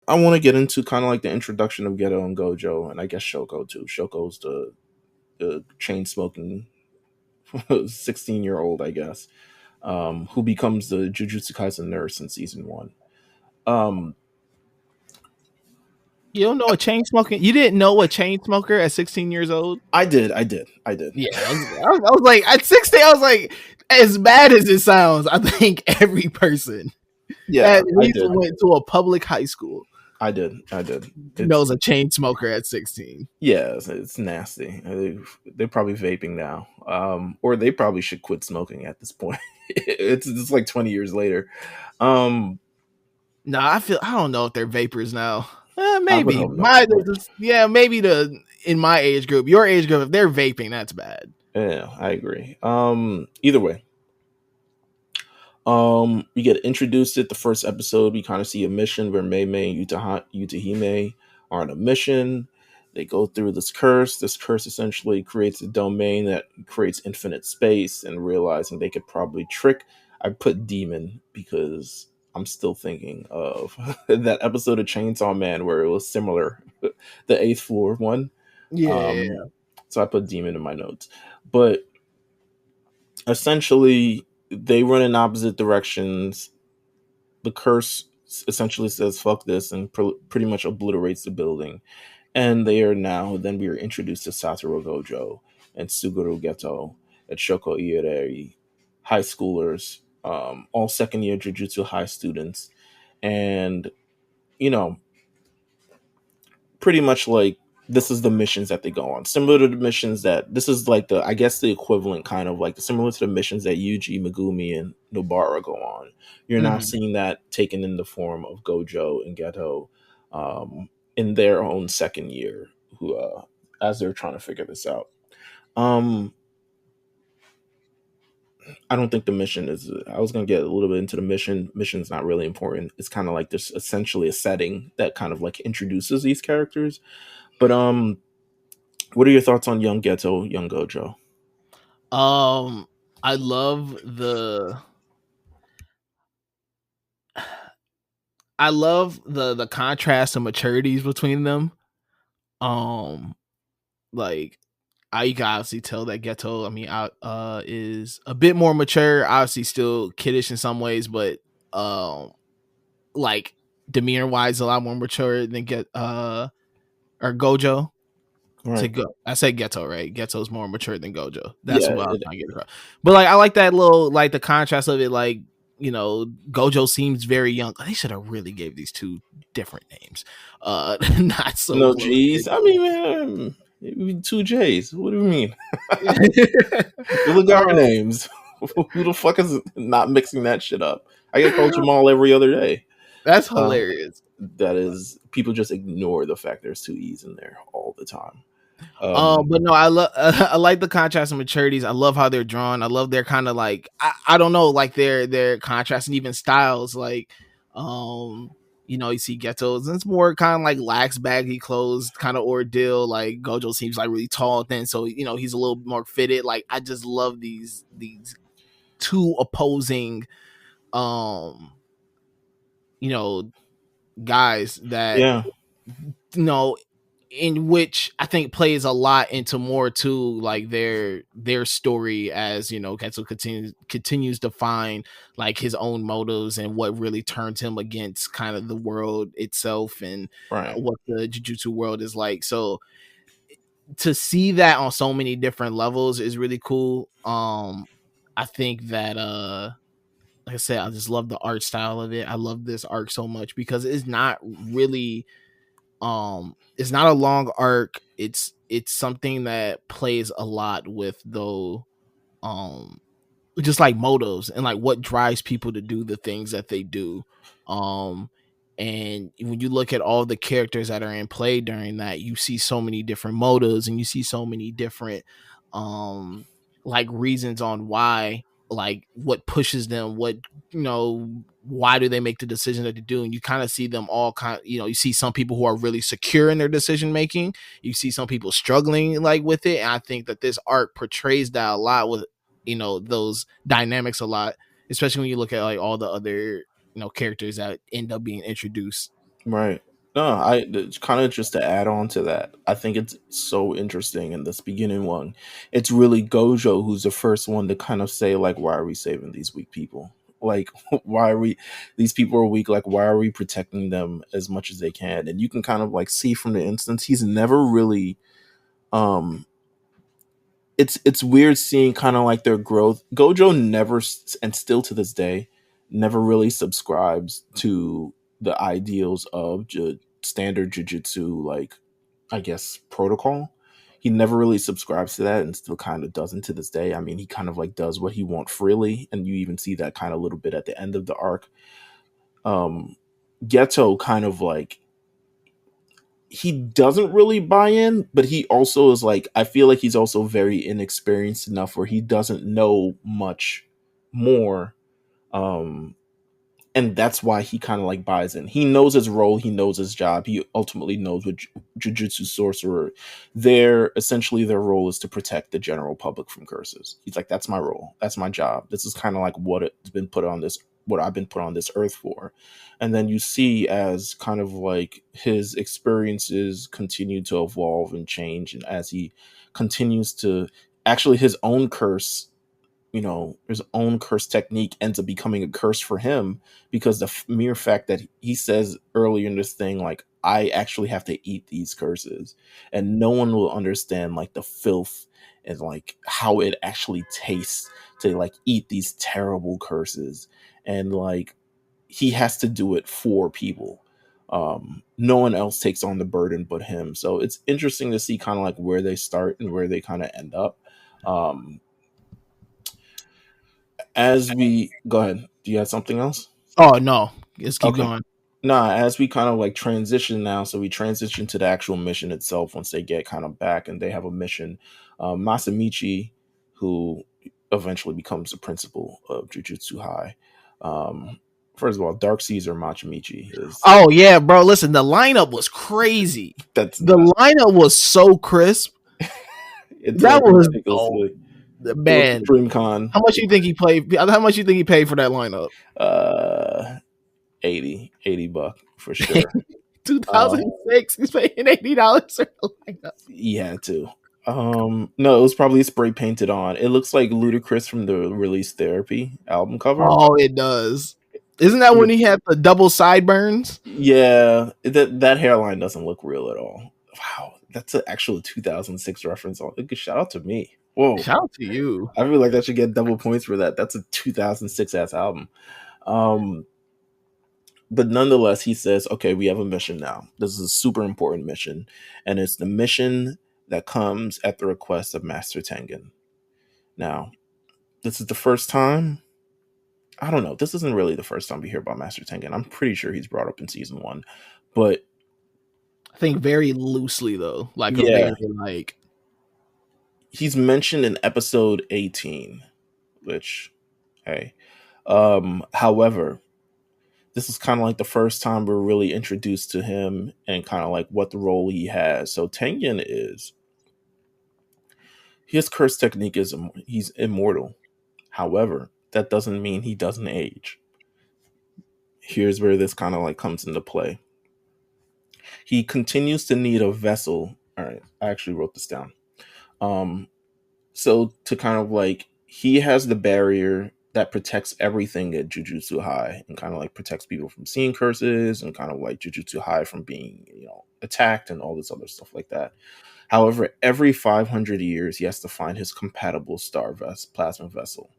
I want to get into kind of like the introduction of Geto and Gojo, and I guess Shoko too. Shoko's the chain smoking 16-year-old, I guess, who becomes the Jujutsu Kaisen nurse in season one. Um, You don't know a chain smoking. You didn't know a chain smoker at 16 years old. I did. Yeah, I was like at 16. I was like, as bad as it sounds, I think every person Yeah, that at I least did. went to a public high school I did. It's knows a chain smoker at 16. yeah, it's nasty. They're probably vaping now, or they probably should quit smoking at this point. It's like 20 years later. Um, No, I don't know if they're vapors now. I would Maybe hope not. yeah, maybe in my age group, your age group, if they're vaping, that's bad. Yeah, I agree. Either way, we get introduced at the first episode. We kind of see a mission where Mei Mei and Yutahime are on a mission. They go through this curse. This curse essentially creates a domain that creates infinite space, and realizing they could probably trick. I put demon because I'm still thinking of that episode of Chainsaw Man where it was similar, the eighth floor one. Yeah. Um, so I put demon in my notes, but essentially they run in opposite directions. The curse essentially says fuck this and pretty much obliterates the building, and then we are introduced to Satoru Gojo and Suguru Geto at Shoko Iereri, high schoolers, all second year Jujutsu high students, and you know, pretty much like this is the missions that they go on. Similar to the missions that this is like the I guess the equivalent kind of like similar to the missions that Yuji, Megumi, and Nobara go on. You're now Mhm. seeing that taken in the form of Gojo and Geto in their own second year, who as they're trying to figure this out. Um, I don't think the mission is. I was gonna get a little bit into the mission. Mission's not really important. It's kind of like this essentially a setting that kind of like introduces these characters. But what are your thoughts on young Geto, young Gojo? Um, I love the the contrast and maturities between them. Um, like I can obviously tell that Geto, I mean, is a bit more mature. Obviously, still kiddish in some ways, but like demeanor wise, a lot more mature than or Gojo. Right. I said Geto, right? Geto's more mature than Gojo. That's Yeah. what I was trying to get across. But like, I like that little like the contrast of it. Like, Gojo seems very young. They should have really gave these two different names. Not so No close. G's. I mean, man, two J's. What do you mean? Look at our Um, names. Who the fuck is not mixing that shit up? I get called Jamal every other day. that's Uh, hilarious. that is, people just ignore the fact there's two E's in there all the time. Um, But no, I love I like the contrast and maturities. I love how they're drawn. I love their kind of like I don't know, like their contrast and even styles. Like, um, you see Ghettos, and it's more kind of like lax, baggy clothes kind of ordeal. Like Gojo seems like really tall and thin, so he's a little more fitted. Like I just love these two opposing, um, you know, guys that yeah, you know in which I think plays a lot into more too like their story as Ketsu continues to find like his own motives and what really turns him against kind of the world itself and right. what the Jujutsu world is like. So to see that on so many different levels is really cool. I think that like I said, I just love the art style of it. I love this arc so much because it's not really it's not a long arc. It's something that plays a lot with though just like motives and like what drives people to do the things that they do. um and when you look at all the characters that are in play during that, you see so many different motives and you see so many different um like reasons on why, like what pushes them, what why do they make the decision that they do, and you kind of see them all you see some people who are really secure in their decision making, you see some people struggling like with it, and I think that this art portrays that a lot with those dynamics a lot, especially when you look at like all the other characters that end up being introduced. Right. No, I kind of just to add on to that. I think it's so interesting in this beginning one. It's really Gojo who's the first one to kind of say like, "Why are we saving these weak people? Like, why are we? These people are weak. Like, why are we protecting them as much as they can?" And you can kind of like see from the instance he's never really um it's weird seeing kind of like their growth. Gojo never and still to this day never really subscribes to the ideals of standard jujutsu, like I guess protocol. He never really subscribes to that and still kind of doesn't to this day. I mean, he kind of like does what he wants freely, and you even see that kind of little bit at the end of the arc. Um, Geto kind of like he doesn't really buy in, but he also is like I feel like he's also very inexperienced enough where he doesn't know much more. Um and that's why he kind of like buys in. He knows his role, he knows his job, he ultimately knows what jujutsu sorcerer. Their essentially their role is to protect the general public from curses. He's like, that's my role, that's my job. This is kind of like what I've been put on this earth for. And then you see as kind of like his experiences continue to evolve and change, and as he continues to actually his own curse, his own curse technique ends up becoming a curse for him because the mere fact that he says earlier in this thing, like, I actually have to eat these curses, and no one will understand like the filth and like how it actually tastes to like eat these terrible curses. And like he has to do it for people. No one else takes on the burden but him. So it's interesting to see kind of like where they start and where they kind of end up. Um, as we go ahead, do you have something else? Oh no, let's keep Okay. going. Nah, as we kind of like transition now, so we transition to the actual mission itself once they get kind of back and they have a mission. Masamichi, who eventually becomes the principal of Jujutsu High. Um, First of all, Dark Caesar Machimichi is Oh yeah, bro. Listen, the lineup was crazy. that's The not lineup was so crisp. it's That like was ridiculously. It was man. DreamCon. How much you think he played? How much you think he paid for that lineup? Uh 80 buck for sure. Um 2006. He's paying $80 for the lineup. He had to. No, it was probably spray painted on. It looks like Ludacris from the Release Therapy album cover. Oh, it does. Isn't that when he had the double sideburns? Yeah, that hairline doesn't look real at all. Wow, that's an actual 2006 reference. Good shout out to me. Whoa, Shout out to you. I feel like I should get double points for that. That's a 2006 ass album. Um, but nonetheless, he says, "Okay, we have a mission now. This is a super important mission, and it's the mission that comes at the request of Master Tengen." Now, this is the first time. I don't know. This isn't really the first time we hear about Master Tengen. I'm pretty sure he's brought up in season one, but I think very loosely though, like a yeah, very like. he's mentioned in episode 18, which, hey, however, this is kind of like the first time we're really introduced to him and kind of like what the role he has. So Tengen is his curse technique is he's immortal. However, that doesn't mean he doesn't age. Here's where this kind of like comes into play. He continues to need a vessel. All right, I actually wrote this down. Um, so to kind of like he has the barrier that protects everything at Jujutsu High and kind of like protects people from seeing curses and kind of like Jujutsu High from being attacked and all this other stuff like that. However, every 500 years he has to find his compatible plasma vessel,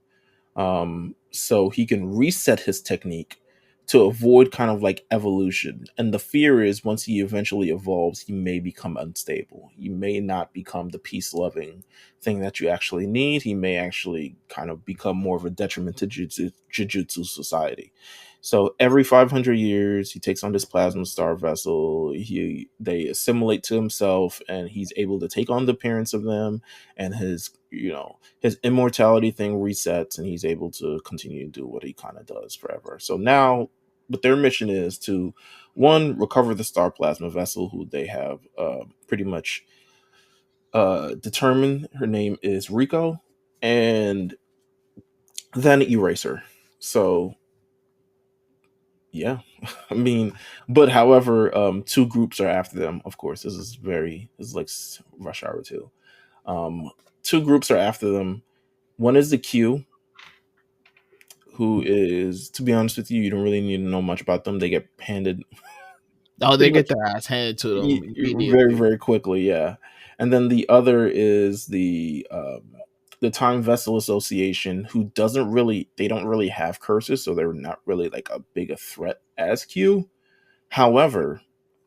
so he can reset his technique to avoid kind of like evolution. And the fear is once he eventually evolves, he may become unstable. He may not become the peace loving thing that you actually need. He may actually kind of become more of a detriment to jujutsu society. So every 500 years, he takes on this plasma star vessel. They assimilate to himself, and he's able to take on the appearance of them. And his immortality thing resets, and he's able to continue to do what he kind of does forever. So now, what their mission is to one recover the star plasma vessel, who they have pretty much determined her name is Rico, and then erase her. So Yeah, I mean, but however, two groups are after them. Of course, this is like Rush Hour 2. Um, two groups are after them. One is the Q, who is, to be honest with you, you don't really need to know much about them. They get handed Oh, they pretty get much their ass handed to them very, immediately. very quickly. Yeah, and then the other is the Time Vessel Association, who doesn't really, they don't really have curses, so they're not really like a big a threat as Q. However,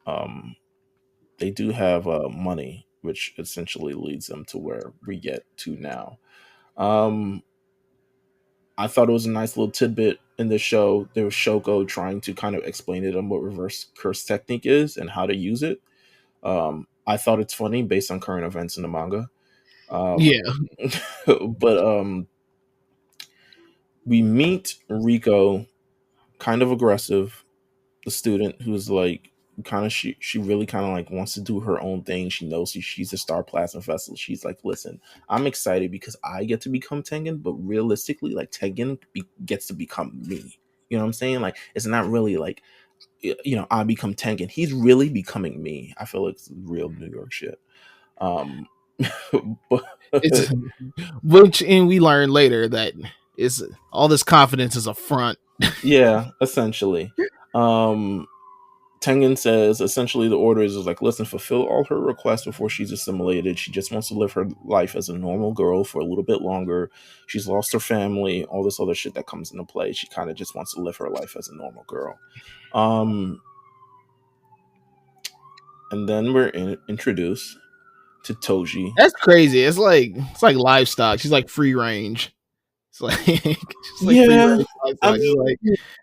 um, they do have money, which essentially leads them to where we get to now. Um, I thought it was a nice little tidbit in the show. There was Shoko trying to kind of explain to them what reverse curse technique is and how to use it. I thought it's funny based on current events in the manga. Um, Yeah, but we meet Rico, kind of aggressive, the student who's like kind of, she really kind of like wants to do her own thing. She knows she's a star plasma vessel. She's like, listen, I'm excited because I get to become Tengen, but realistically, like Tengen gets to become me. You know what I'm saying? Like it's not really like, I become Tengen. He's really becoming me. I feel like it's real New York shit. Um, but it's which, and we learn later that is all this confidence is a front. yeah, essentially. Um, Tengen says essentially the order is like, listen, fulfill all her requests before she's assimilated. She just wants to live her life as a normal girl for a little bit longer. She's lost her family, all this other shit that comes into play. She kind of just wants to live her life as a normal girl. Um, and then we're introduced to Toji. That's crazy. It's like livestock. She's like free range. It's like she's like free Yeah, range I livestock. She's mean, like,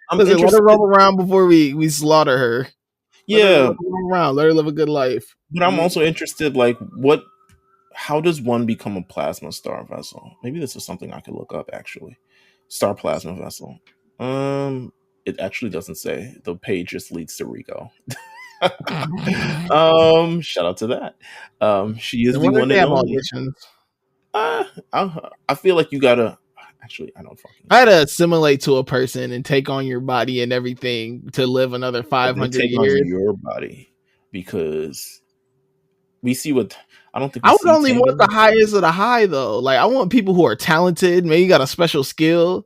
I'm listen, let her interested. roam around before we slaughter her. Let Yeah, her roam around. Let her live a good life. but I'm also interested, like, how does one become a plasma star vessel? Maybe this is something I could look up actually. Star plasma vessel. It actually doesn't say. The page just leads to Rico. And Shout out to that. She is the wonder if one they and have only. auditions. Uh, I feel like you gotta. Actually, I don't fucking I had know. to assimilate to a person and take on your body and everything to live another They 500 take on years. your body because we see what. I don't think we I would see only want the Tengen. highest of the high though. Like I want people who are talented, maybe got a special skill.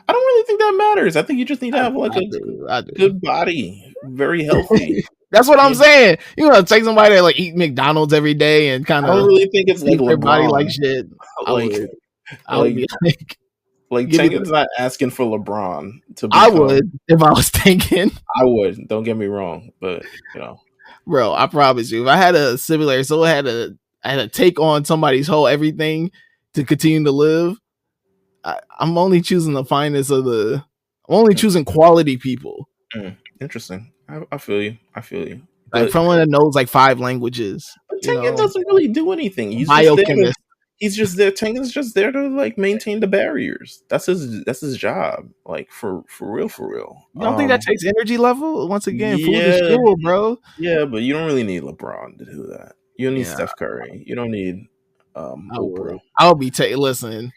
I don't really think that matters. I think you just need to I, have like I a do. I do. good body, very healthy. That's what I'm You saying. You know, take somebody that like eat McDonald's every day and kind I don't of really think it's like treat their body like LeBron. shit. I Like, would. I would like, be like, give me the. Tengen's not asking for LeBron to I become. would if I was thinking, I would. Don't get me wrong, but you know, bro. I promise you, if I had a simulator, so I had to take on somebody's whole everything to continue to live. I'm only choosing the finest of the. I'm only mm, choosing quality people, interesting. I feel you. I feel you. like But someone that knows like 5 languages. You Tengen know, doesn't really do anything. He's just there to. biochemist. He's just there. Tengen's just there to like maintain the barriers. That's his job. Like for real, for real. You don't think that takes energy level? Once again, food is Yeah, fuel, bro. yeah, but you don't really need LeBron to do that. You don't need Yeah, Steph Curry. You don't need I Oprah. would. I'll be taking. Listen,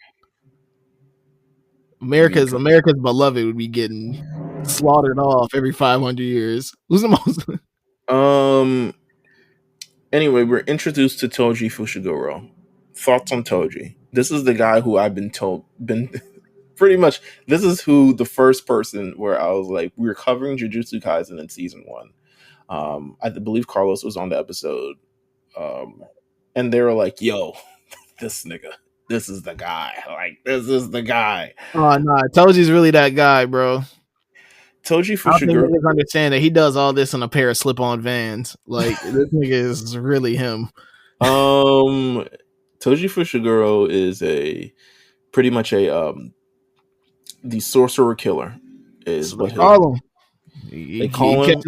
You be interested. America's beloved would be getting slaughtered off every 500 years. Who's the most? Um. Anyway, we're introduced to Toji Fushiguro. Thoughts on Toji? This is the guy who I've been pretty much. This is who the first person where I was like, we were covering Jujutsu Kaisen in season one. I believe Carlos was on the episode. And they were like, "Yo, this nigga, this is the guy. Like, this is the guy." Oh no, Toji's really that guy, bro. Toji I don't think Fushiguro. niggas understand that he does all this in a pair of slip-on Vans. Like this nigga is really him. Um, Toji Fushiguro is a pretty much a the sorcerer killer That's is what they what he'll call him. they He call him.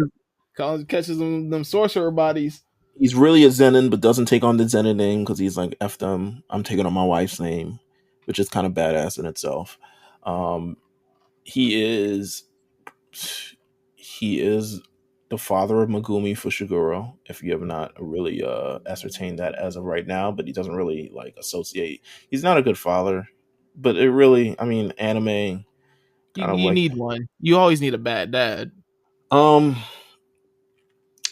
catches them sorcerer bodies. He's really a Zenin, but doesn't take on the Zenin name because he's like, "F them. I'm taking on my wife's name," which is kind of badass in itself. Um, he is he is the father of Megumi Fushiguro. If you have not really ascertained that as of right now, but he doesn't really like associate. He's not a good father, but it really, I mean, anime You kind of you like need one. You always need a bad dad. Um,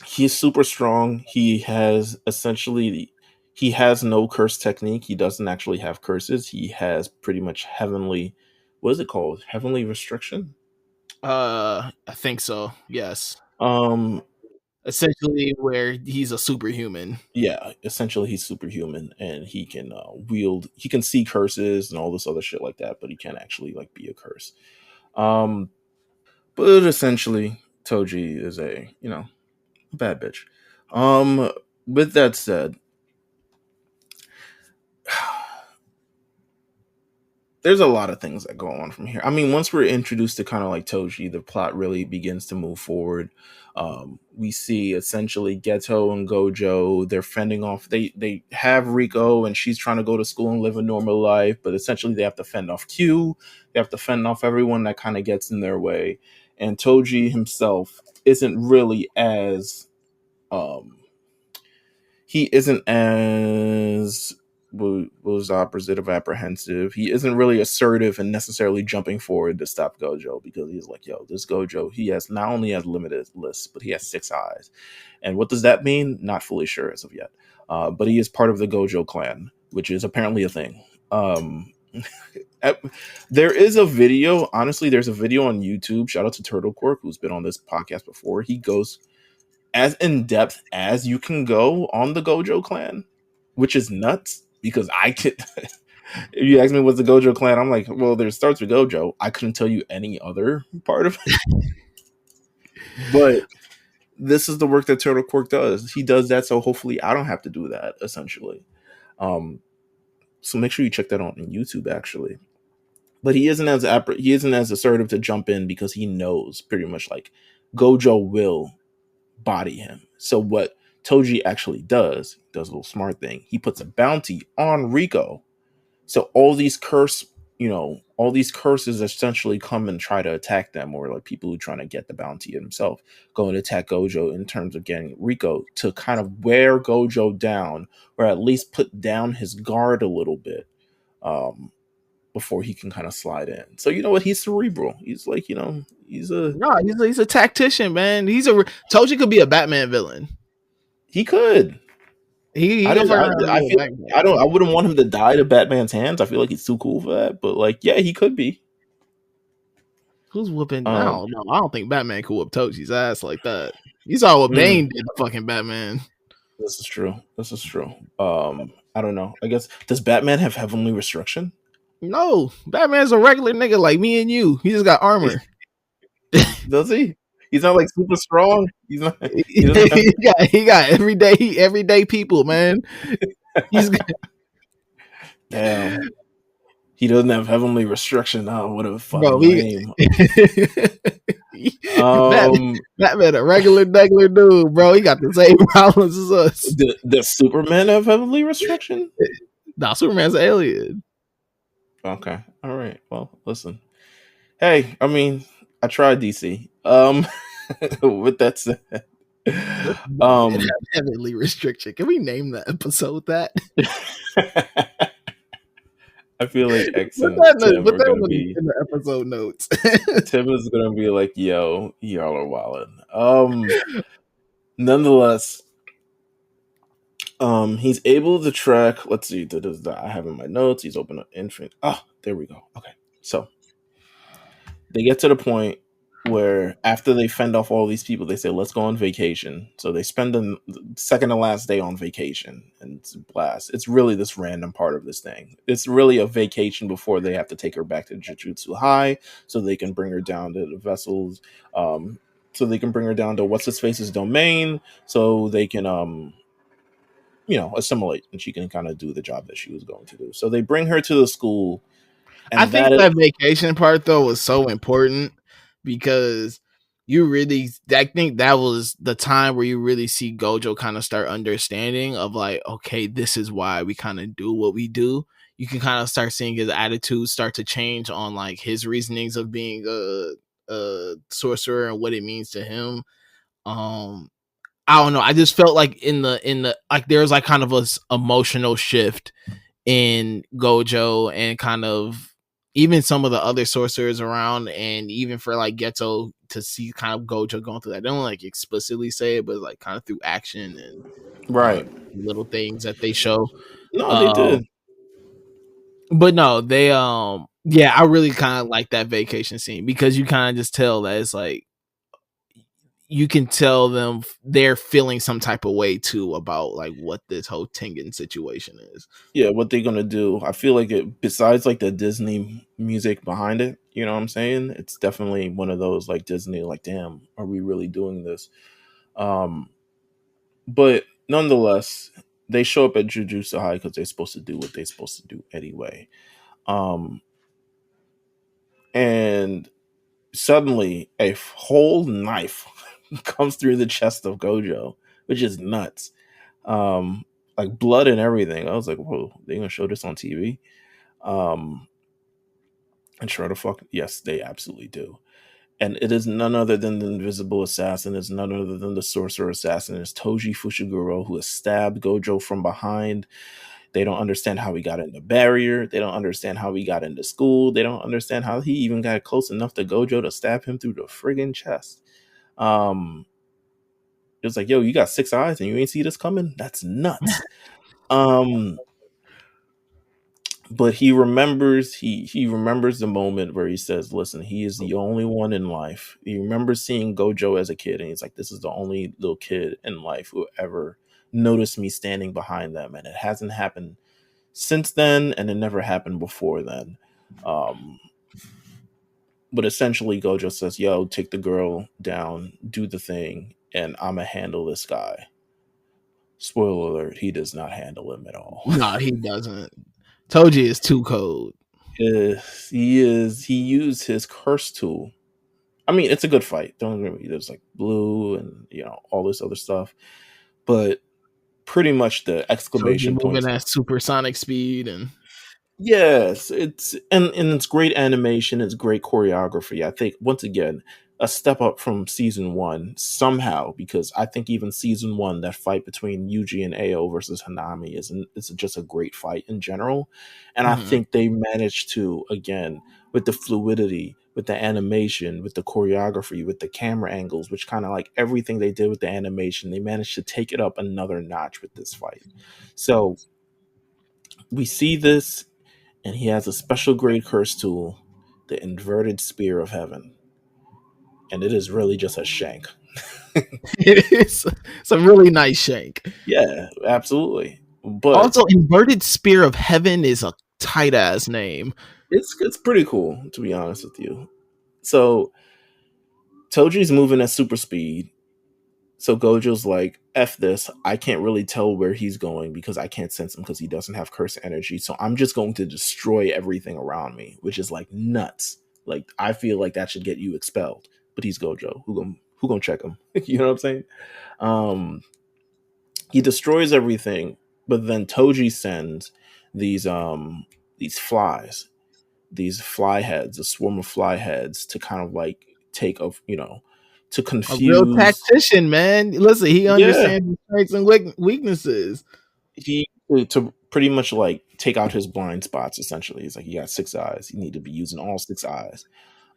he's super strong. He has no curse technique. He doesn't actually have curses. He has pretty much heavenly, what is it called? Heavenly restriction. I think so. Yes. Um, Essentially, where he's a superhuman. yeah, essentially he's superhuman and he can he can see curses and all this other shit like that, but he can't actually like be a curse. Um, but essentially, Toji is a bad bitch. With that said, there's a lot of things that go on from here. I mean, once we're introduced to kind of like Toji, the plot really begins to move forward. We see essentially Geto and Gojo. They're fending off. They have Rico, and she's trying to go to school and live a normal life, but essentially they have to fend off Q. They have to fend off everyone that kind of gets in their way. And Toji himself isn't really as um, he isn't as was opposite of apprehensive. He isn't really assertive and necessarily jumping forward to stop Gojo because he's like, yo, this Gojo, he has not only has limited lists, but he has 6 eyes. And what does that mean? Not fully sure as of yet. But he is part of the Gojo clan, which is apparently a thing. There is a video, honestly, there's a video on YouTube. Shout out to Turtle Cork, who's been on this podcast before. He goes as in depth as you can go on the Gojo clan, which is nuts because I could. If you ask me what's the Gojo clan, I'm like, well, there starts with Gojo. I couldn't tell you any other part of it, but this is the work that Turtle Quirk does. He does that, so hopefully I don't have to do that. Essentially, um, so make sure you check that out on YouTube. Actually, but he isn't as assertive to jump in because he knows pretty much like Gojo will body him. So what Toji actually does a little smart thing. He puts a bounty on Rico. So all these curses essentially come and try to attack them, or like people who are trying to get the bounty himself go and attack Gojo in terms of getting Rico to kind of wear Gojo down, or at least put down his guard a little bit. Before he can kind of slide in. So you know what? He's cerebral. He's like, he's a No, he's a tactician, man. Toji could be a Batman villain. he could. He I gonna didn't. fuck around and I be a feel. Batman I don't. I villain. wouldn't want him to die to Batman's hands. I feel like he's too cool for that. But like, yeah, he could be. Who's whooping? I Um, don't know. I don't think Batman could whoop Toji's ass like that. You saw what Bane mm, did to fucking Batman. this is true. This is true. I don't know. I guess does Batman have heavenly restriction? No, Batman's a regular nigga like me and you. He just got armor. Does he? He's not like super strong. He's not. He doesn't have. he got everyday people, man. He's Damn. He doesn't have heavenly restriction. Oh, what a bro. fucking lame. Batman, Um, Batman, a regular dude, bro. He got the same problems as us. does Superman have heavenly restriction? Nah, Superman's an alien. Okay. All right. Well, listen. Hey, I mean, I tried DC. With that said, um, Heavily restriction. Can we name the episode that? I feel like X Put and Tim put are that gonna one be. in the episode notes. Tim is gonna be like, "Yo, y'all are wildin'." Nonetheless, he's able to track. Let's see. I have in my notes. He's open up infant. Oh, there we go. Okay, so they get to the point where after they fend off all these people, they say, let's go on vacation. So they spend the second to last day on vacation, and it's a blast. It's really this random part of this thing. It's really a vacation before they have to take her back to Jujutsu High so they can bring her down to the vessels. So they can bring her down to what's his face's domain so they can assimilate, and she can kind of do the job that she was going to do. So they bring her to the school, I and think that is that vacation part though was so important because I think that was the time where you really see Gojo kind of start understanding of like, okay, this is why we kind of do what we do. You can kind of start seeing his attitude start to change on like his reasonings of being a sorcerer and what it means to him. Um, I don't know. I just felt like in the like there was like kind of a emotional shift in Gojo and kind of even some of the other sorcerers around, and even for like Geto to see kind of Gojo going through that. They don't like explicitly say it, but like kind of through action and Right. little things that they show. No, they Um, did. but no, they yeah, I really kind of like that vacation scene because you kind of just tell that it's like you can tell them they're feeling some type of way too about like what this whole Tengen situation is. Yeah, what they gonna do? I feel like it. Besides like the Disney music behind it, you know what I'm saying? It's definitely one of those like Disney. Like, damn, are we really doing this? Um, but nonetheless, they show up at Jujutsu High because they're supposed to do what they're supposed to do anyway. Um, and suddenly a whole knife comes through the chest of Gojo, which is nuts. Um, like blood and everything. I was like, whoa, they gonna show this on TV? Um, and sure the fuck, yes, they absolutely do. And it is none other than the invisible assassin. It's none other than the sorcerer assassin. It's Toji Fushiguro who has stabbed Gojo from behind. They don't understand how he got in the barrier. They don't understand how he got into school. They don't understand how he even got close enough to Gojo to stab him through the friggin' chest. It was like, yo, you got 6 eyes and you ain't see this coming? That's nuts. Um, but he remembers the moment where he says, listen, he is the only one in life. He remembers seeing Gojo as a kid, and he's like, this is the only little kid in life who ever noticed me standing behind them. And it hasn't happened since then, and it never happened before then. Um, but essentially Gojo says, yo, take the girl down, do the thing, and I'ma handle this guy. Spoiler alert, he does not handle him at all. No, he doesn't. Toji is too cold. He used his curse tool. I mean, it's a good fight. Don't get me. There's like blue and all this other stuff, but pretty much the Toji exclamation moving points. at supersonic speed and Yes, and it's great animation. It's great choreography. I think once again a step up from season one somehow, because I think even season one, that fight between Yuji and Ao versus Hanami is just a great fight in general, and I mhm. think they managed to, again, with the fluidity, with the animation, with the choreography, with the camera angles, which kind of like everything they did with the animation, they managed to take it up another notch with this fight. So we see this, and he has a special grade curse tool, the inverted spear of heaven. And it is really just a shank. It's a really nice shank. Yeah, absolutely. But Also, inverted spear of heaven is a tight ass name. it's pretty cool, to be honest with you. So Toji's moving at super speed. So Gojo's like, F this. I can't really tell where he's going because I can't sense him because he doesn't have curse energy. So I'm just going to destroy everything around me, which is like nuts. Like, I feel like that should get you expelled. But he's Gojo. Who gonna check him? You know what I'm saying? Um, he destroys everything, but then Toji sends these these flies, these fly heads, a swarm of fly heads to kind of like take of to A real confuse. tactician, man. Listen, he Yeah, understands his strengths and weaknesses. he to pretty much like take out his blind spots. Essentially, he's like, you got 6 eyes. You need to be using all 6 eyes.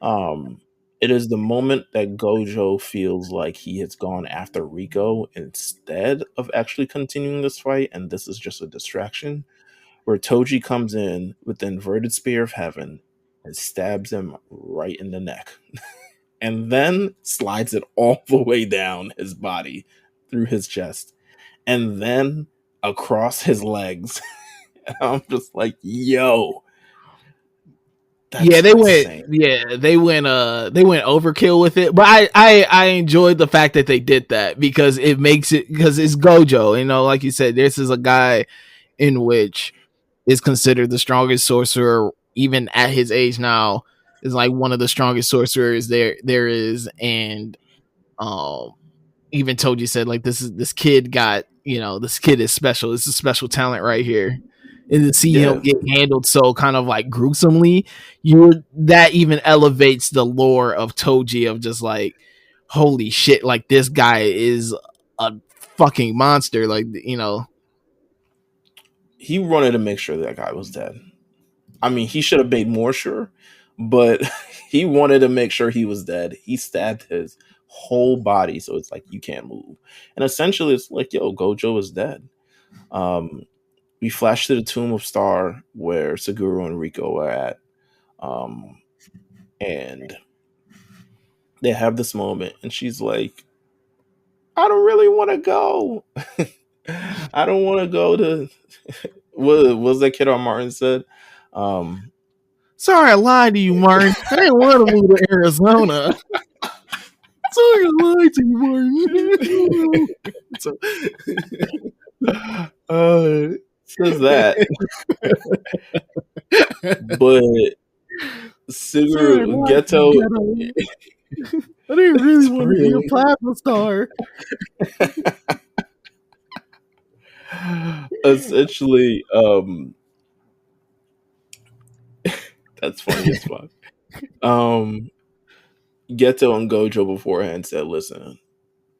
Um, it is the moment that Gojo feels like he has gone after Rico instead of actually continuing this fight, and this is just a distraction. Where Toji comes in with the inverted spear of heaven and stabs him right in the neck, and then slides it all the way down his body through his chest, and then across his legs. And I'm just like, yo, Yeah, that's insane. they went overkill with it. But I enjoyed the fact that they did that because it makes it because it's Gojo, like you said, this is a guy in which is considered the strongest sorcerer even at his age now, is like one of the strongest sorcerers there is. And um even Toji said like this kid got, this kid is special. It's a special talent right here. And to see him Yeah, get handled so kind of like gruesomely, you that even elevates the lore of Toji of just like, holy shit, like this guy is a fucking monster. Like, he wanted to make sure that guy was dead. I mean, he should have made more sure, but he wanted to make sure he was dead. He stabbed his whole body, so it's like you can't move. And essentially, it's like, yo, Gojo is dead. Um, we flash to the tomb of Star where Seguro and Rico are at, um, and they have this moment, and she's like, "I don't really want to go. I don't want to go to." What was that kid on Martin said? Um, Sorry, I lied to you, Martin. I didn't want to move to Arizona. Sorry, I lied to you, Martin. So, says that, but sorry, I Suguru lied to Geto, you, Ghetto. I didn't really it's want to be a really plasma star. essentially, that's funny as fuck. Um, Geto and Gojo beforehand said, "Listen,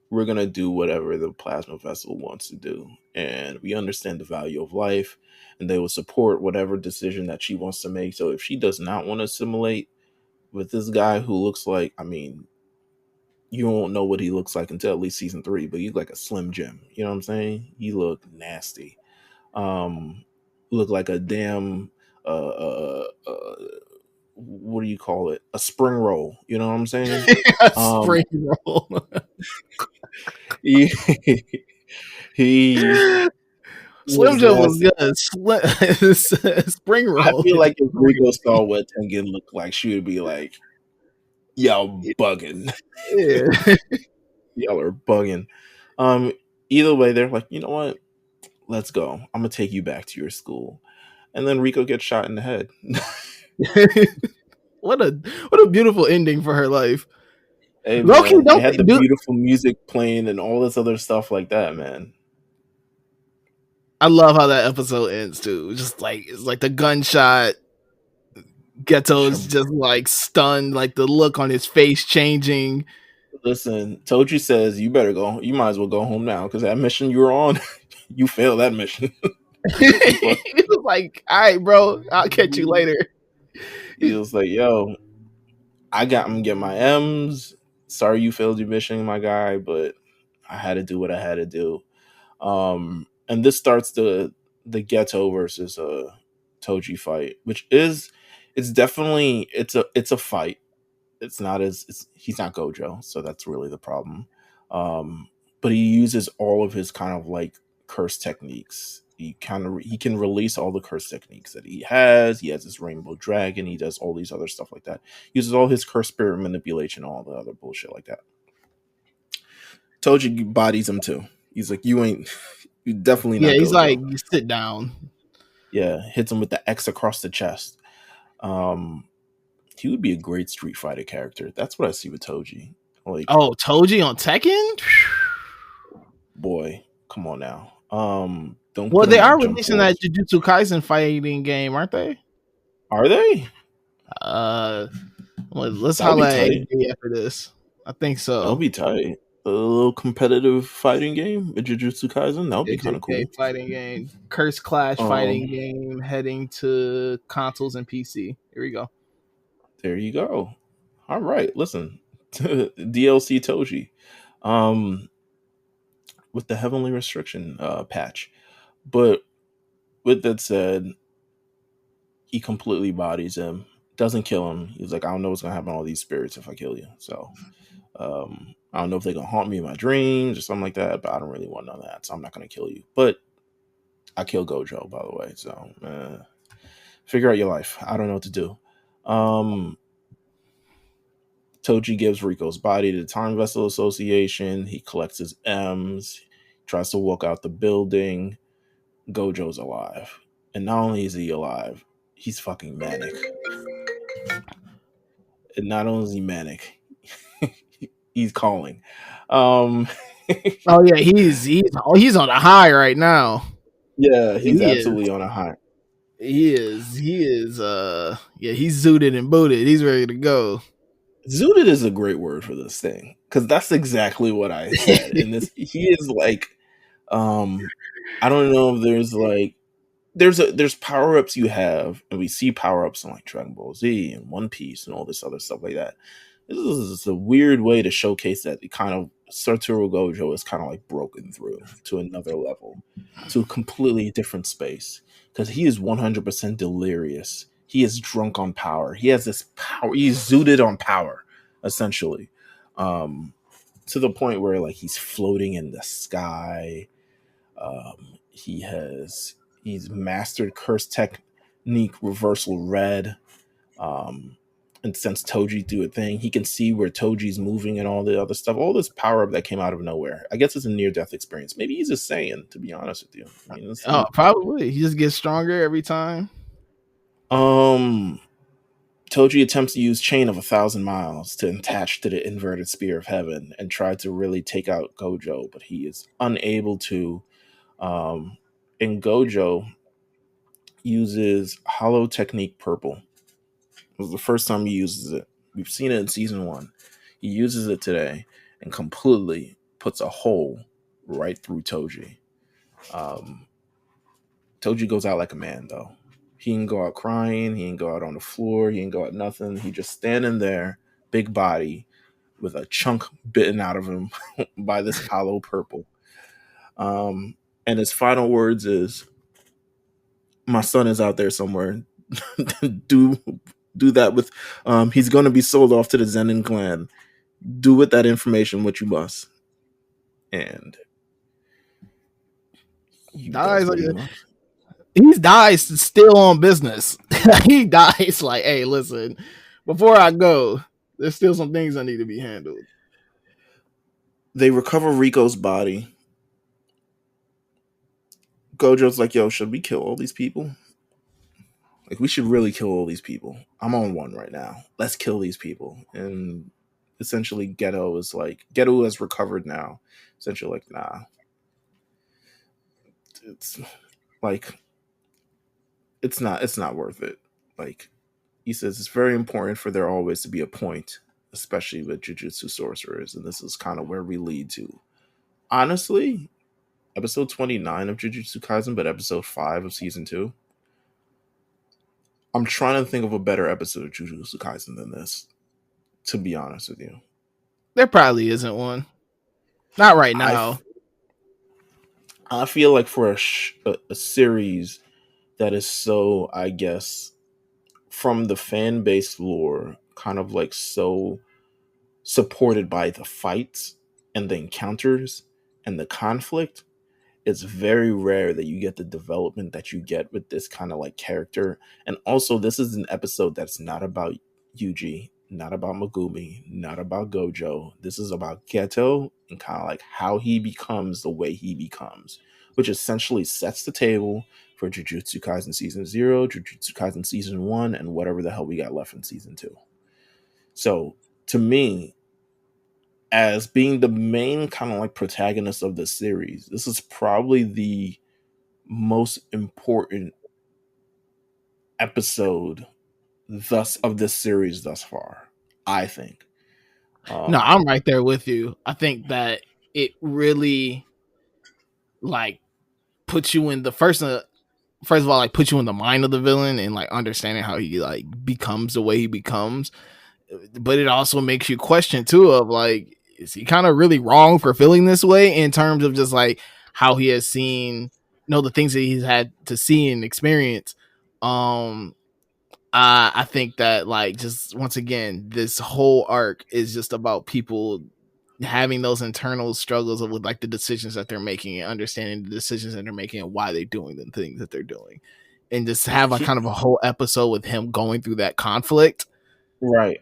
we're gonna do whatever the plasma vessel wants to do, and we understand the value of life, and they will support whatever decision that she wants to make. So if she does not want to assimilate with this guy who looks like, I mean, you won't know what he looks like until at least season 3, but he's like a Slim Jim. You know what I'm saying? He look nasty. Um, look like a damn what do you call it? A spring roll. You know what I'm saying? A Um, spring roll. he he Slim was Jim was nasty. good. Spring I roll. feel like if Rico saw what Tengen looked like, she would be like, "Y'all bugging. Yeah. Y'all are bugging." Um, Either way, they're like, you know what? Let's go. I'm gonna take you back to your school. And then Rico gets shot in the head. what a beautiful ending for her life. Hey Loki, man, it don't had the do. beautiful music playing and all this other stuff like that, man. I love how that episode ends too. Just like it's like the gunshot. Ghetto's just like stunned, like the look on his face changing. Listen, Toji says you better go. You might as well go home now because that mission you were on, you failed that mission. He was like, "All right, bro, I'll catch you later." He was like, "Yo, I'm gonna get my M's. Sorry you failed your mission, my guy, but I had to do what I had to do." And this starts the Ghetto versus Toji fight, which is it's a fight. It's not he's not Gojo, so that's really the problem. But he uses all of his kind of like curse techniques. He can release all the curse techniques that he has. He has his rainbow dragon. He does all these other stuff like that. He uses all his curse spirit manipulation, all the other bullshit like that. Toji bodies him too. He's like, you definitely Yeah, not he's Gojo. like, "You sit down." Yeah, hits him with the X across the chest. He would be a great Street Fighter character. That's what I see with Toji. Like, Oh, Toji on Tekken. boy, come on now. Don't Well, put they him are on Jump releasing that Force. Jujutsu Kaisen fighting game, aren't they? Are they? Uh, well, let's That would be holla at tight. AJ after this. I think That would so. be tight. A little competitive fighting game with Jujutsu Kaisen. That would be kind of AJK cool. fighting game, Curse Clash Um, fighting game, heading to consoles and PC. Here we go. there you go. All right, listen. DLC Toji. Um, with the heavenly restriction patch. But with that said, he completely bodies him, doesn't kill him. He's like, I don't know what's gonna happen to all these spirits if I kill you. So I don't know if they're gonna haunt me in my dreams or something like that, but I don't really want none of that. So I'm not gonna kill you. But I kill Gojo, by the way. So figure out your life. I don't know what to do. Toji gives Rico's body to the Time Vessel Association. He collects his M's, tries to walk out the building. Gojo's alive. And not only is he alive, he's fucking manic. And not only is he manic, he's calling. Um, Oh yeah, he's on a high right now. yeah, he's He is. absolutely on a high. He is. He is. Yeah, he's zooted and booted. He's ready to go. Zooted is a great word for this thing because that's exactly what I said. And this, he is like, I don't know if there's like there's power ups you have, and we see power ups in like Dragon Ball Z and One Piece and all this other stuff like that. This is a weird way to showcase that the kind of Satoru Gojo is kind of like broken through to another level, to a completely different space, because he is 100% delirious. He is drunk on power. He has this power. He's zooted on power, essentially, to the point where like he's floating in the sky. He's mastered curse technique reversal red. Um, and since Toji do a thing, he can see where Toji's moving and all the other stuff. All this power up that came out of nowhere. I guess it's a near death experience. Maybe he's a Saiyan, to be honest with you. I mean, let's Oh, see. probably. He just gets stronger every time. Um, Toji attempts to use Chain of 1,000 Miles to attach to the inverted spear of heaven and try to really take out Gojo, but he is unable to. Um, and Gojo uses Hollow Technique Purple. It was the first time he uses it. We've seen it in season 1. He uses it today and completely puts a hole right through Toji. Um, Toji goes out like a man, though. He didn't go out crying. He didn't go out on the floor. He didn't go out nothing. He just standing there, big body, with a chunk bitten out of him by this hollow purple. And his final words is, "My son is out there somewhere. do do that with. He's going to be sold off to the Zenin clan. Do with that information what you must." And he does Dies what like he must. he dies still on business. He dies like, hey, listen, before I go, there's still some things that need to be handled. They recover Rico's body. Gojo's like, "Yo, should we kill all these people? Like, we should really kill all these people. I'm on one right now. Let's kill these people." And essentially, Geto has recovered now. Essentially, like, nah, it's like it's not worth it. Like, he says, it's very important for there always to be a point, especially with Jujutsu sorcerers, and this is kind of where we lead to. Honestly, episode 29 of Jujutsu Kaisen, but episode 5 of season 2. I'm trying to think of a better episode of Jujutsu Kaisen than this, to be honest with you. There probably isn't one. Not right I now. I feel like for a series that is so, I guess, from the fan base lore, kind of like so supported by the fights and the encounters and the conflict, it's very rare that you get the development that you get with this kind of like character. And also, this is an episode that's not about Yuji, not about Megumi, not about Gojo. This is about Geto and kind of like how he becomes the way he becomes, which essentially sets the table for Jujutsu Kaisen season 0, Jujutsu Kaisen season 1, and whatever the hell we got left in season 2. So, to me, as being the main kind of like protagonist of the series, this is probably the most important episode thus of this series thus far, I think. No, Um I'm right there with you. I think that it really like puts you in the first of all, like put you in the mind of the villain and like understanding how he like becomes the way he becomes. But it also makes you question too of like, is he kind of really wrong for feeling this way in terms of just like how he has seen, the things that he's had to see and experience. Um, I think that like just once again, this whole arc is just about people having those internal struggles with like the decisions that they're making and understanding the decisions that they're making and why they're doing the things that they're doing, and just have a he, kind of a whole episode with him going through that conflict. right.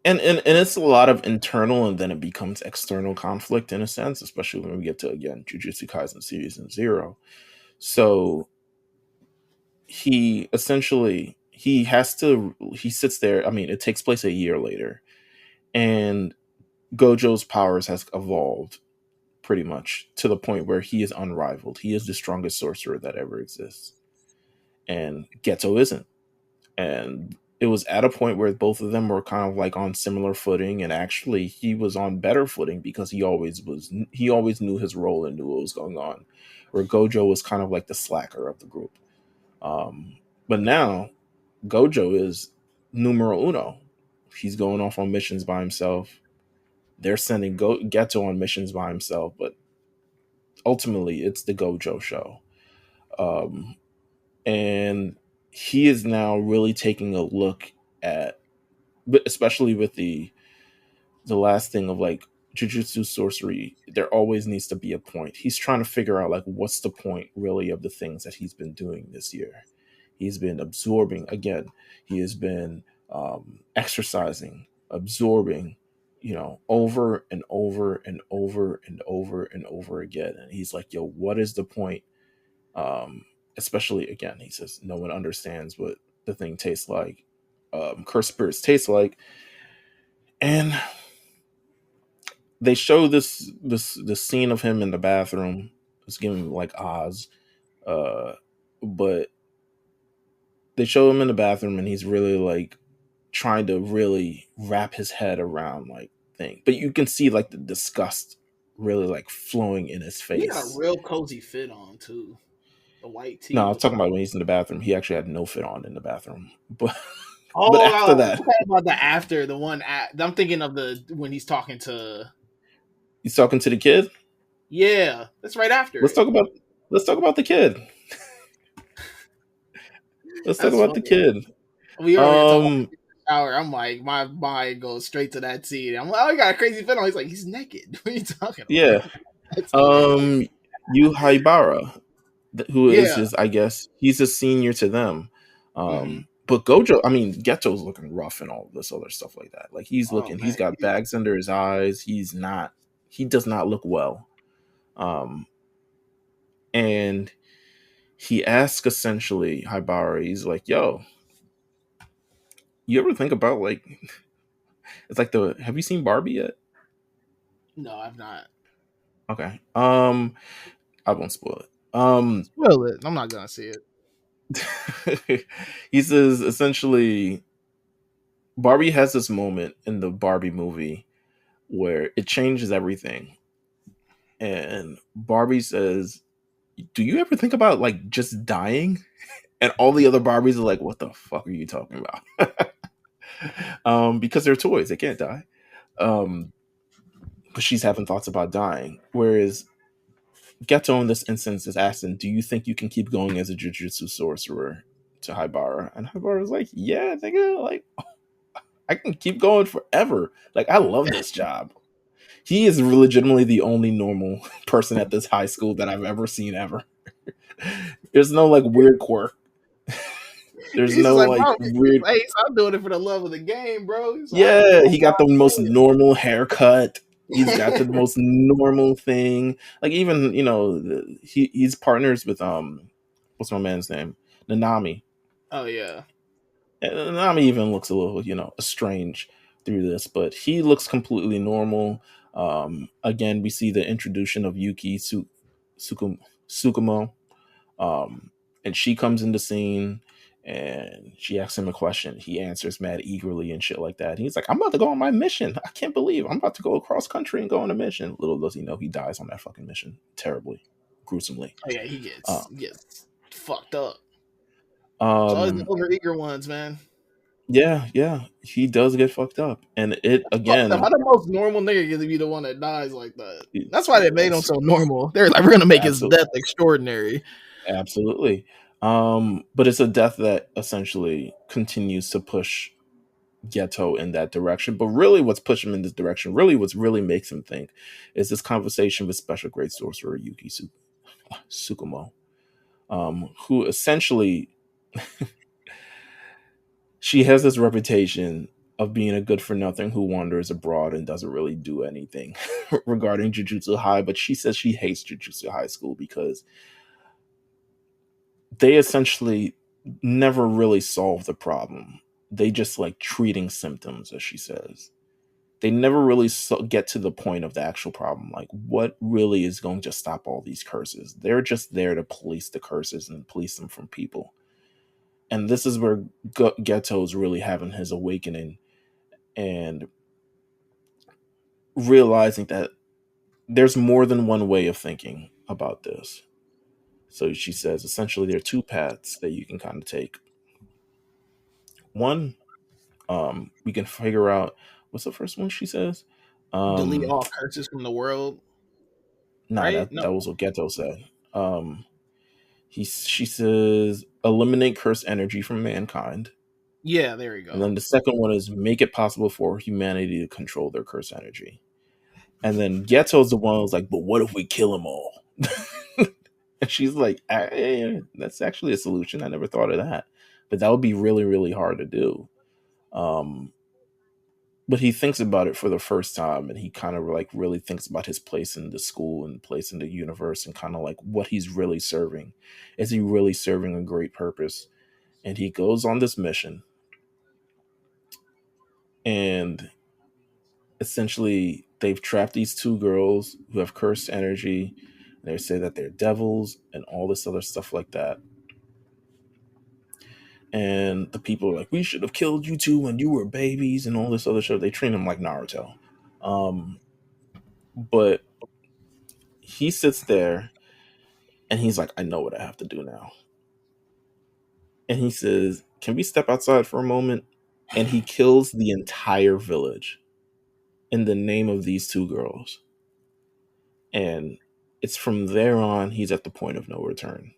And it's a lot of internal and then it becomes external conflict in a sense, especially when we get to again Jujutsu Kaisen season 0. So he sits there. I mean, it takes place a year later, and Gojo's powers has evolved pretty much to the point where he is unrivaled. He is the strongest sorcerer that ever exists, and Geto isn't. And it was at a point where both of them were kind of like on similar footing, and actually he was on better footing because he always knew his role and knew what was going on, where Gojo was kind of like the slacker of the group. But now Gojo is numero uno. He's going off on missions by himself. They're sending Geto on missions by himself, but ultimately it's the Gojo show. Um, and he is now really taking a look at, but especially with the last thing of like jujutsu sorcery, there always needs to be a point. He's trying to figure out like what's the point really of the things that he's been doing this year. He's been absorbing again. He has been exercising, absorbing, over and over and over and over and over again. And he's like, "Yo, what is the point?" Um, Especially again, he says, "No one understands what the thing tastes like. Cursed spirits taste like." And they show this scene of him in the bathroom. It's giving like Oz, uh, but they show him in the bathroom, and he's really like trying to really wrap his head around like thing. But you can see like the disgust really like flowing in his He got a face. real cozy fit on too. The white No, tee I was with the. talking about when he's in the bathroom. He actually had no fit on in the bathroom, but Oh, after I'm that, talking about the after the one. I'm thinking of the when he's talking to. he's talking to the kid. Yeah, that's right after Let's it. talk about let's talk about the kid. Let's talk That's about the funny. kid. We over here talking Um, about the shower. I'm like, my mind goes straight to that scene. I'm like, oh, he got a crazy fit on. He's like, he's naked. What are you talking yeah. about? That's hilarious. Um, Yu Haibara, who is Yeah. his, I guess he's a senior to them. Mm-hmm. But Gojo, I mean, Geto's looking rough and all this other stuff like that. Like Oh he's man. got bags under his eyes. He does not look well. Um, and he asks essentially Haibara, he's like, "Yo, you ever think about like, it's like have you seen Barbie yet?" No, I've not. Okay. I won't spoil it. Spoil it. I'm not gonna see it. He says essentially Barbie has this moment in the Barbie movie where it changes everything. And Barbie says, "Do you ever think about like just dying?" And all the other Barbies are like, "What the fuck are you talking about?" Because they're toys, they can't die. Um, but she's having thoughts about dying. Whereas Geto in this instance is asking, "Do you think you can keep going as a jujutsu sorcerer?" To Haibara. And Haibara's like, "Yeah, nigga, like I can keep going forever. Like I love this job." He is legitimately the only normal person at this high school that I've ever seen ever. There's no like weird quirk. There's He's just no like, like bro, weird. hey, I'm doing it for the love of the game, bro. He's like, I ain't Yeah, doing he got the most it. normal haircut. He's got the most normal thing. Like even he's partners with what's my man's name, Nanami. Oh yeah. And Nanami even looks a little strange through this, but he looks completely normal. Again, we see the introduction of Sukum, Sukumo, um, and she comes in the scene and she asks him a question. He answers mad eagerly and shit like that. And he's like, "I'm about to go on my mission. I can't believe I'm about to go across country and go on a mission." Little does he know he dies on that fucking mission terribly, gruesomely. Oh yeah, Uh, he gets fucked up. It's always the um, over eager ones, man. yeah, he does get fucked up, and it Fucked up. How again, the most normal nigga gets to be the one that dies like that? That's it's, why they made him it's so normal. They're like, we're gonna make his absolutely, death extraordinary. absolutely. But it's a death that essentially continues to push Geto in that direction. But really, what's pushing him in this direction, really, what's really makes him think, is this conversation with Special Great Sorcerer Tsukumo, who essentially she has this reputation of being a good for nothing who wanders abroad and doesn't really do anything regarding Jujutsu High. But she says she hates Jujutsu High School because they essentially never really solve the problem. They just like treating symptoms, as she says. They never really get to the point of the actual problem. Like, what really is going to stop all these curses? They're just there to police the curses and police them from people. And this is where Geto's really having his awakening and realizing that there's more than one way of thinking about this. So she says essentially there are two paths that you can kind of take. One, we can figure out what's the first one she says. Delete Um, all curses from the world, nah, right? that No. was what Ghetto said. Um, she says eliminate cursed energy from mankind, Yeah, there we and go. then the second one is make it possible for humanity to control their cursed energy. And then Ghetto's the one who's like, but what if we kill them all? And she's like, that's actually a solution. I never thought of that, but that would be really really hard to do. Um, but he thinks about it for the first time, and he kind of like really thinks about his place in the school and place in the universe and kind of like what he's really serving. Is he really serving a great purpose? And he goes on this mission, and essentially they've trapped these two girls who have cursed energy. They say that they're devils and all this other stuff like that. And the people are like, we should have killed you two when you were babies and all this other stuff. They treat him like Naruto. Um, but he sits there and he's like, I know what I have to do now. And he says, can we step outside for a moment? And he kills the entire village in the name of these two girls. And it's from there on, he's at the point of no return.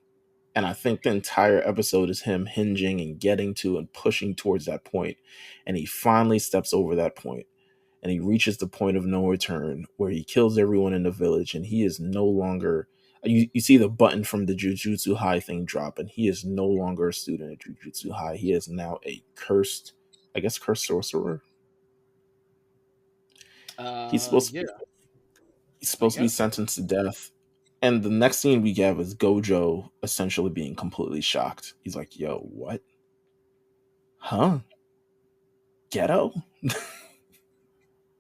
And I think the entire episode is him hinging and getting to and pushing towards that point. And he finally steps over that point and he reaches the point of no return where he kills everyone in the village and he is no longer. You see the button from the Jujutsu High thing drop, and he is no longer a student at Jujutsu High. He is now a cursed, I guess, cursed sorcerer. He's supposed to Yeah, be, he's I supposed to be guess so. sentenced to death. And the next scene we get is Gojo essentially being completely shocked. He's like, "Yo, what? Huh? Ghetto?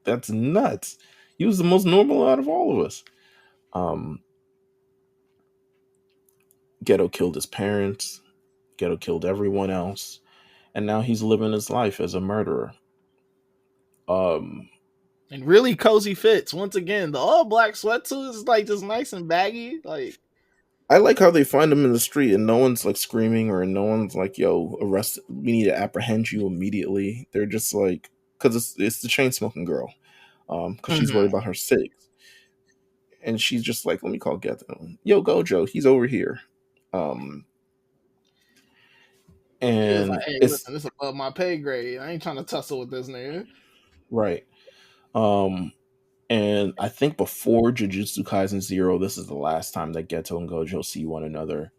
That's nuts. He was the most normal out of all of us." Um, Ghetto killed his parents. Ghetto killed everyone else, and now he's living his life as a murderer. Um, And really cozy fits. Once again, the all black sweatsuit is like just nice and baggy. Like, I like how they find him in the street and no one's like screaming or no one's like, "Yo, arrest! We need to apprehend you immediately." They're just like, because it's the chain smoking girl, because she's worried mhm. about her sake, and she's just like, "Let me call Ghetto. Yo, Gojo, he's over here." Um, He was like, and "Hey, it's listen, this is above my pay grade. I ain't trying to tussle with this nigga." right. Um, and I think before Jujutsu Kaisen Zero, this is the last time that Geto and Gojo see one another,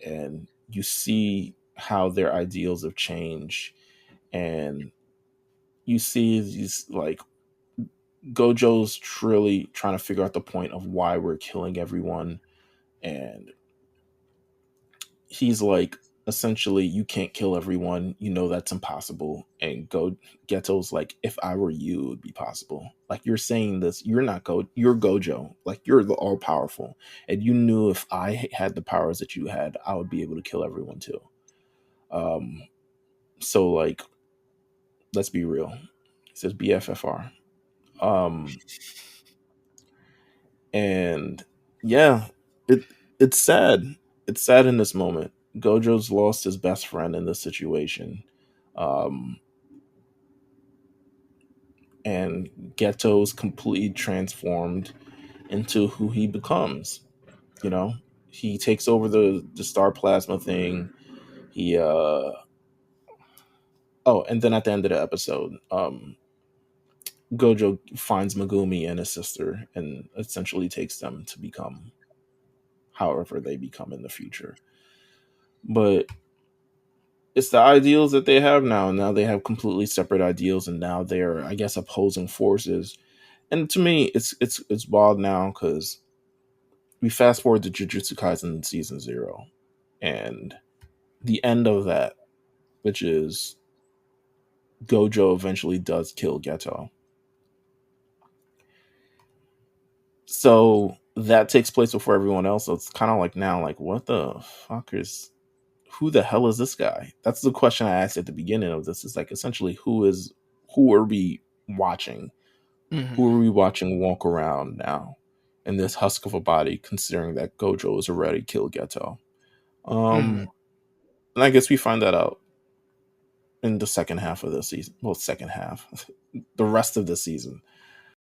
and you see how their ideals have changed, and you see these like Gojo's truly trying to figure out the point of why we're killing everyone, and he's like, essentially, you can't kill everyone. You know that's impossible. And Geto's like, if I were you, it would be possible. Like you're saying this, you're not you're Gojo. Like you're the all powerful, and you knew if I had the powers that you had, I would be able to kill everyone too. Um, so like, let's be real. He says BFFR. Um, and yeah, it it's sad. It's sad in this moment. Gojo's lost his best friend in this situation. Um, and Ghetto's completely transformed into who he becomes. You know, he takes over the star plasma thing. He oh, and then at the end of the episode, Gojo finds Megumi and his sister and essentially takes them to become however they become in the future. But it's the ideals that they have now. Now they have completely separate ideals, and now they're, I guess, opposing forces. And to me, it's wild now because we fast forward to Jujutsu Kaisen season 0, and the end of that, which is Gojo eventually does kill Geto. So that takes place before everyone else. So it's kind of like now, like, what the fuck is, who the hell is this guy? That's the question I asked at the beginning of this. Is like essentially who are we watching? Who are Mhm. we watching walk around now? in this husk of a body, considering that Gojo has already killed Geto. Mm. And I guess we find that out in the second half of the season. Well, second half, the rest of the season.